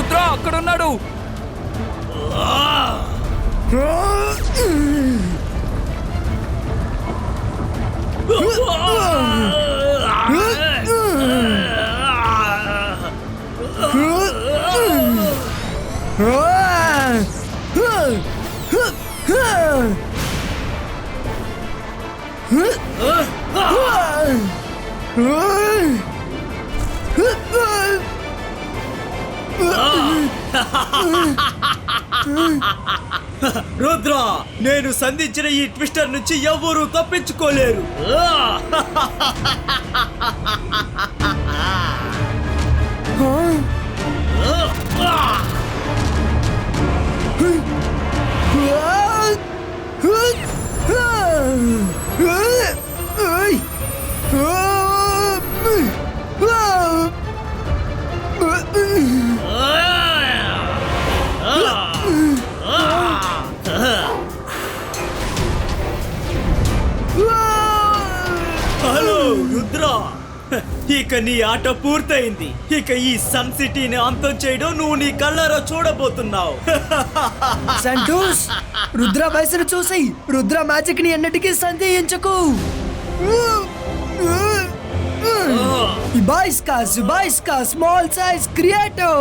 రుద్ర అక్కడున్నాడు. రుద్ర, నేను సంధించిన ఈ ట్విస్టర్ నుంచి ఎవరూ తప్పించుకోలేరు. హలో రుద్ర, ఇక నీ ఆట పూర్తయింది. ఇక ఈ సన్ సిటీని అంతం చేయడం నువ్వు నీ కళ్ళారా చూడబోతున్నావు. సంతోష్, రుద్ర వయసును చూసి రుద్ర మ్యాజిక్ ని ఎన్నటికీ సందేహించకు. బాయ్స్కా స్మాల్ సైజ్ క్రియేటో.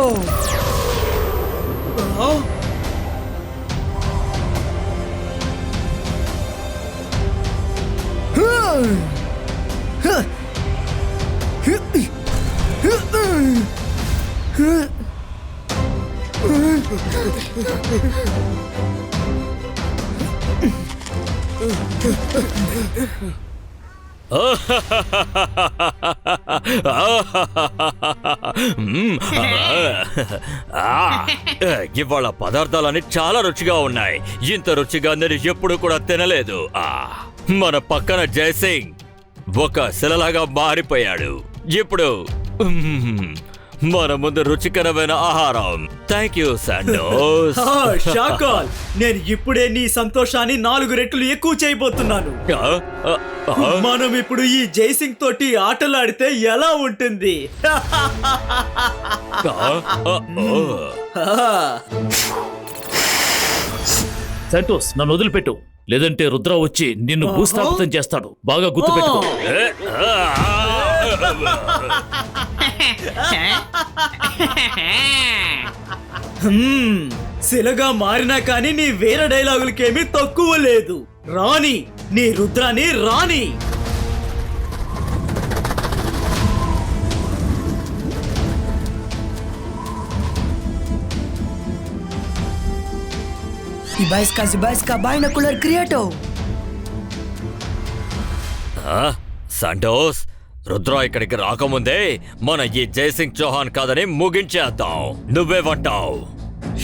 ఇవాళ పదార్థాలన్నీ చాలా రుచిగా ఉన్నాయి. ఇంత రుచిగా నేను ఎప్పుడు కూడా తినలేదు. మన పక్కన జయసింగ్ ఒక శిలలాగా మారిపోయాడు. ఇప్పుడు మన ముందు రుచికరమైన ఆహారం. Thank you Santosh. షాకాల్, నేను ఇప్పుడే నీ సంతోషాన్ని 4 రెట్లు ఎక్కువ చేయబోతున్నాను. మనం ఇప్పుడు ఈ జైసింగ్ తోటి ఆటలాడితే ఎలా ఉంటుంది? సంతోష్, నన్ను వదిలిపెట్టు, లేదంటే రుద్ర వచ్చి నిన్ను భూస్థాపితం చేస్తాడు. బాగా గుర్తుపెట్టుకో. శిలగా మారినా కానీ నీ వేరే డైలాగులకేమీ తక్కువ లేదు. రాణి, నీ రుద్రాని రాణి. Ibaiska binocular creato. Santosh, Rudra ఇక్కడికి రాకముందే మన ఈ జయసింగ్ చౌహాన్ కాదని ముగించేద్దాం. నువ్వేమంటావు?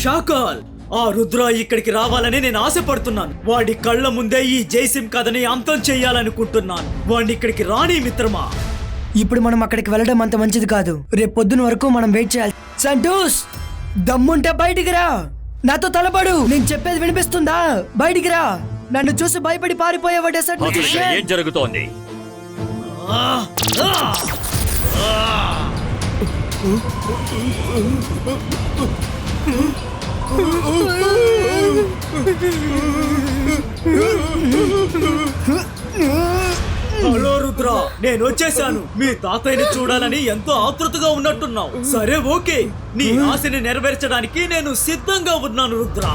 షాకాల్, ఆ రుద్ర ఇక్కడికి రావాలని నేను ఆశపడుతున్నాను. వాడి కళ్ళ ముందే ఈ జైసింగ్ కథని అంతం చెయ్యాలనుకుంటున్నాను. వాడిని ఇక్కడికి రాణి మిత్రమా. ఇప్పుడు మనం అక్కడికి వెళ్ళడం అంత మంచిది కాదు. రేపు పొద్దున వరకు మనం వెయిట్ చేయాలి. సంతోష్, దమ్ముంటే బయటికి రా. నాతో తలపడు. నేను చెప్పేది వినిపిస్తుందా? బయటికి రా. నన్ను చూసి భయపడి పారిపోయేవా? ఏం జరుగుతోంది? హలో రుద్ర, నేను వచ్చేసాను. మీ తాతయ్యని చూడాలని ఎంతో ఆతృతగా ఉన్నట్టున్నావు. సరే, ఓకే, నీ ఆశని నెరవేర్చడానికి నేను సిద్ధంగా ఉన్నాను రుద్ర.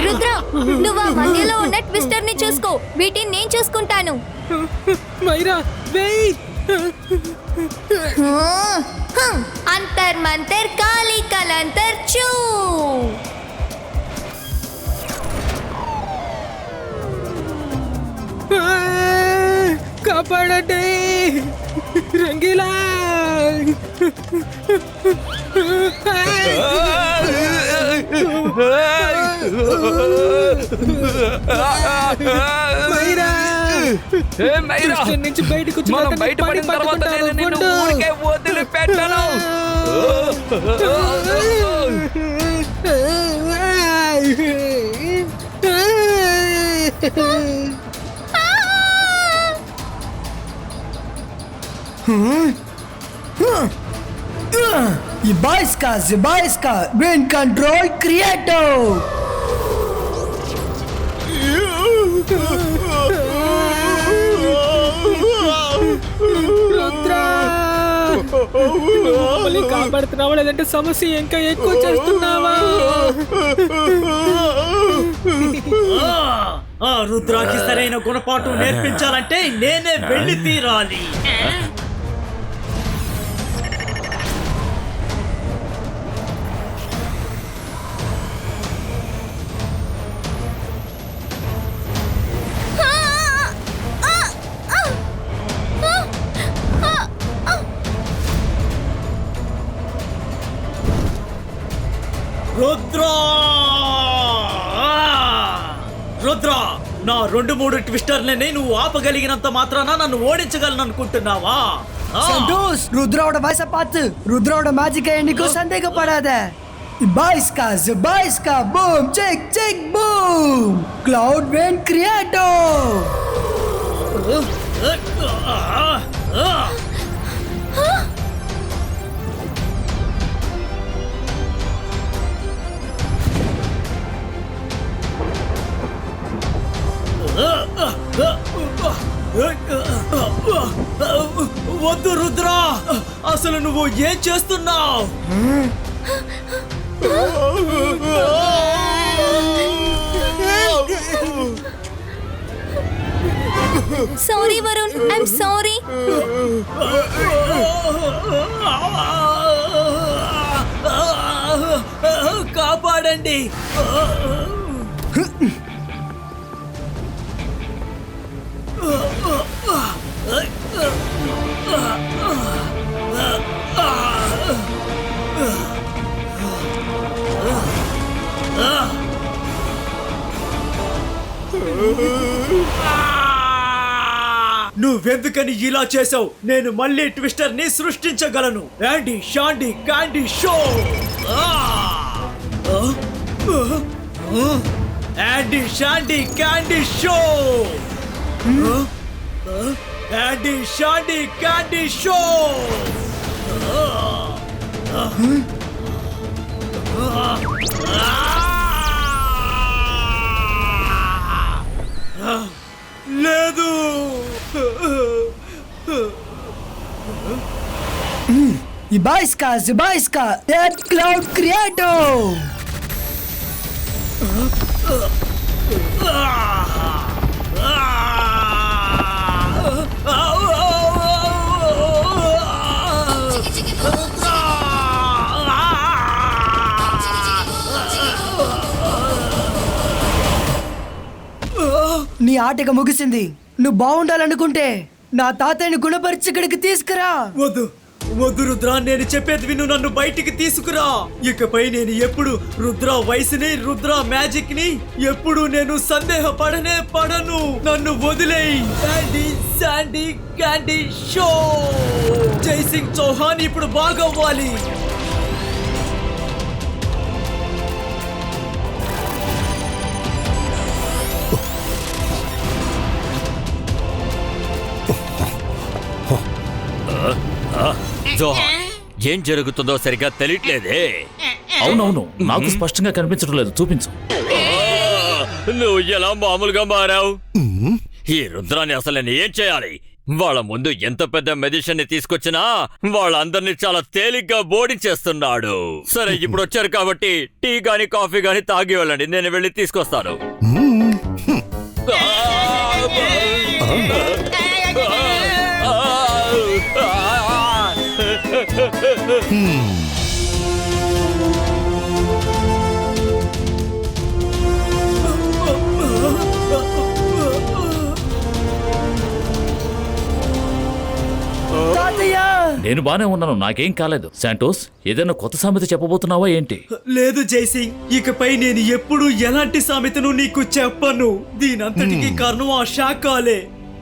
రుద్ర, నువ్వు ఆ మధ్యలో ఉన్న ట్విస్టర్ ని చూసుకో. వీటిని నేను చూసుకుంటాను. అంతర్ మంతర్ కాళీ కలంతర్ చూ. కాపాడండి రంగీలా. మైరా ట్విస్టర్ నుంచి బయటకు వచ్చిన మనం అతన్ని బయటపడిన పడి తర్వాత పట్టుకుంటాను, నేను నిన్ను ఉండు. ఊరికే వదిలిపెట్టను. Zibaiska, Wind Control Creator! Rudra! నువ్వు మమ్మల్ని కాపాడుతున్నావా లేదంటే సమస్య ఇంకా ఎక్కువ చేస్తున్నావా? ఆ రుద్రాకి సరైన గుణపాఠం నేర్పించాలంటే నేనే వెళ్ళి తీరాలి. రుద్రా! రుద్రా, నా 2-3 ట్విస్టర్లని నువ్వు ఆపగలిగినంత మాత్రాన నన్ను ఓడించగలను అనుకుంటున్నావా? Santos, ருத்ராவோட வாய்ஸ பார்த்து ருத்ராவோட மேஜிக்கை என்னைக்கு சந்தேகப்படாத. Zibaiska, boom, check, boom. Cloud Wind Creator. వద్దు రుద్రా, అసలు నువ్వు ఏం చేస్తున్నావు? Sorry Varun, I'm sorry. కాపాడండి. నువ్వెందుకని ఇలా చేసావు? నేను మళ్ళీ ట్విస్టర్ ని సృష్టించగలను. Andy Shandy Candy show. Andy Shandy Candy show. Andy Shandy Candy show. లేదు. Zibaiska, Dead Cloud Creator. నీ ఆటగా ముగిసింది. నువ్వు బాగుండాలనుకుంటే నా తాతయ్యని గుణపరిచి ఇక్కడికి తీసుకురా. వద్దు వద్దు రుద్రా, నేను చెప్పేది విను. నన్ను బయటికి తీసుకురా. ఇకపై నేను ఎప్పుడు రుద్రా వయసుని, రుద్రా మ్యాజిక్ ని ఎప్పుడు నేను పడను. నన్ను వదిలేయి. Sandy Sandy candy show. జై సింగ్ చౌహాన్ ఇప్పుడు బాగవ్వాలి. జోహాన్, ఏం జరుగుతుందో సరిగ్గా తెలియట్లేదే. అవునవును, నాకు స్పష్టంగా కనిపించడం లేదు. చూపించు. నువ్వు ఎలా మామూలుగా మారావు? ఈ రుద్రాన్ని అసలు నేను ఏం చేయాలి? వాళ్ళ ముందు ఎంత పెద్ద మెజిషియన్ ని తీసుకొచ్చినా వాళ్ళందరినీ చాలా తేలిగ్గా బోడించేస్తున్నాడు. సరే, ఇప్పుడు వచ్చారు కాబట్టి టీ గాని కాఫీ గాని తాగి వెళ్ళండి, నేను వెళ్ళి తీసుకొస్తాను. నేను బానే ఉన్నాను, నాకేం కాలేదు. శాంటోస్, ఏదైనా కొత్త సామెత చెప్పబోతున్నావా ఏంటి? లేదు జైసింగ్, ఇకపై నేను ఎప్పుడు ఎలాంటి సామెతను నీకు చెప్పను. దీనంతటికి కారణం ఆ శాఖలే.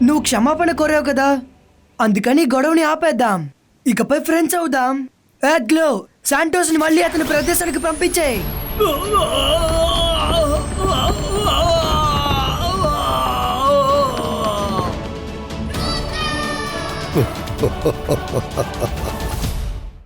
నువ్వు క్షమాపణ కోరావు కదా, అందుకని గొడవని ఆపేద్దాం. ఇకపై ఫ్రెండ్స్ అవుదాం. గ్లో శాంటోస్ ని మళ్ళీ అతని ప్రదేశానికి పంపించేయ్.